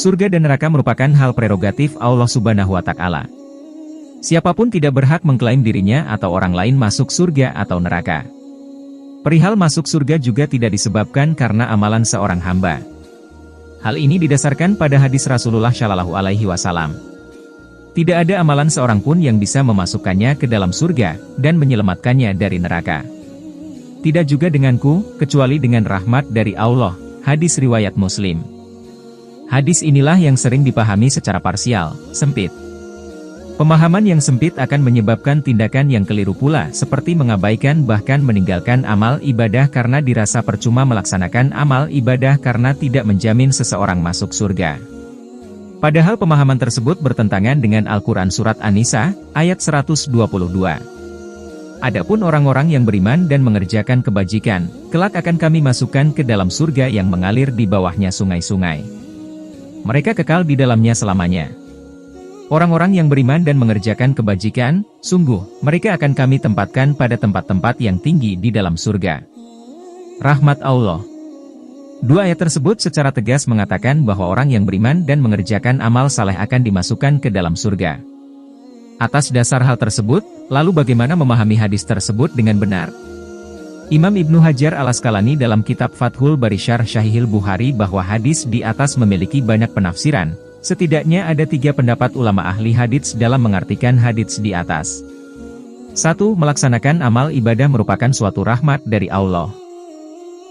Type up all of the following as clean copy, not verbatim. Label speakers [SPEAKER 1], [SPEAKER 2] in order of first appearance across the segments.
[SPEAKER 1] Surga dan neraka merupakan hal prerogatif Allah Subhanahu wa Ta'ala. Siapapun tidak berhak mengklaim dirinya atau orang lain masuk surga atau neraka. Perihal masuk surga juga tidak disebabkan karena amalan seorang hamba. Hal ini didasarkan pada hadis Rasulullah Shallallahu Alaihi Wasallam. Tidak ada amalan seorang pun yang bisa memasukkannya ke dalam surga dan menyelamatkannya dari neraka. Tidak juga denganku, kecuali dengan rahmat dari Allah. Hadis riwayat Muslim. Hadis inilah yang sering dipahami secara parsial, sempit. Pemahaman yang sempit akan menyebabkan tindakan yang keliru pula, seperti mengabaikan bahkan meninggalkan amal ibadah karena dirasa percuma melaksanakan amal ibadah karena tidak menjamin seseorang masuk surga. Padahal pemahaman tersebut bertentangan dengan Al-Quran Surat An-Nisa, ayat 122. Adapun orang-orang yang beriman dan mengerjakan kebajikan, kelak akan kami masukkan ke dalam surga yang mengalir di bawahnya sungai-sungai. Mereka kekal di dalamnya selamanya. Orang-orang yang beriman dan mengerjakan kebajikan, sungguh, mereka akan kami tempatkan pada tempat-tempat yang tinggi di dalam surga. Rahmat Allah. Dua ayat tersebut secara tegas mengatakan bahwa orang yang beriman dan mengerjakan amal saleh akan dimasukkan ke dalam surga. Atas dasar hal tersebut, lalu bagaimana memahami hadis tersebut dengan benar? Imam Ibnu Hajar Al-Asqalani dalam kitab Fathul Bari Syarh Sahihil Bukhari bahwa hadis di atas memiliki banyak penafsiran. Setidaknya ada 3 pendapat ulama ahli hadits dalam mengartikan hadits di atas. 1. Melaksanakan amal ibadah merupakan suatu rahmat dari Allah.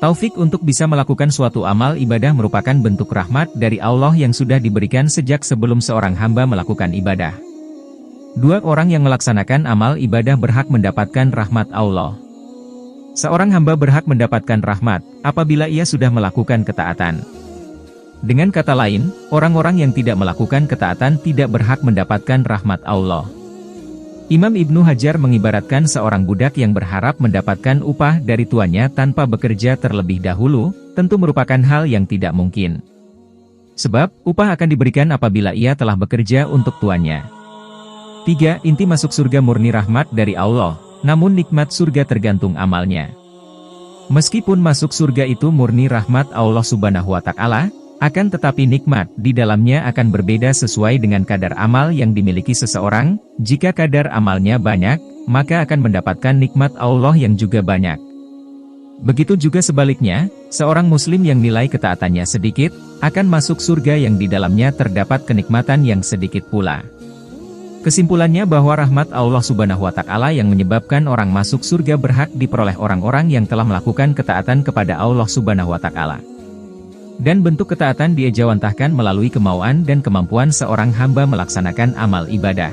[SPEAKER 1] Taufik untuk bisa melakukan suatu amal ibadah merupakan bentuk rahmat dari Allah yang sudah diberikan sejak sebelum seorang hamba melakukan ibadah. 2. Orang yang melaksanakan amal ibadah berhak mendapatkan rahmat Allah. Seorang hamba berhak mendapatkan rahmat apabila ia sudah melakukan ketaatan. Dengan kata lain, orang-orang yang tidak melakukan ketaatan tidak berhak mendapatkan rahmat Allah. Imam Ibnu Hajar mengibaratkan seorang budak yang berharap mendapatkan upah dari tuannya tanpa bekerja terlebih dahulu, tentu merupakan hal yang tidak mungkin. Sebab, upah akan diberikan apabila ia telah bekerja untuk tuannya. 3. Inti masuk surga murni rahmat dari Allah, namun nikmat surga tergantung amalnya. Meskipun masuk surga itu murni rahmat Allah Subhanahu wa Ta'ala, akan tetapi nikmat di dalamnya akan berbeda sesuai dengan kadar amal yang dimiliki seseorang. Jika kadar amalnya banyak, maka akan mendapatkan nikmat Allah yang juga banyak. Begitu juga sebaliknya, seorang muslim yang nilai ketaatannya sedikit, akan masuk surga yang di dalamnya terdapat kenikmatan yang sedikit pula. Kesimpulannya bahwa rahmat Allah Subhanahu wa Ta'ala yang menyebabkan orang masuk surga berhak diperoleh orang-orang yang telah melakukan ketaatan kepada Allah Subhanahu wa Ta'ala. Dan bentuk ketaatan diejawantahkan melalui kemauan dan kemampuan seorang hamba melaksanakan amal ibadah.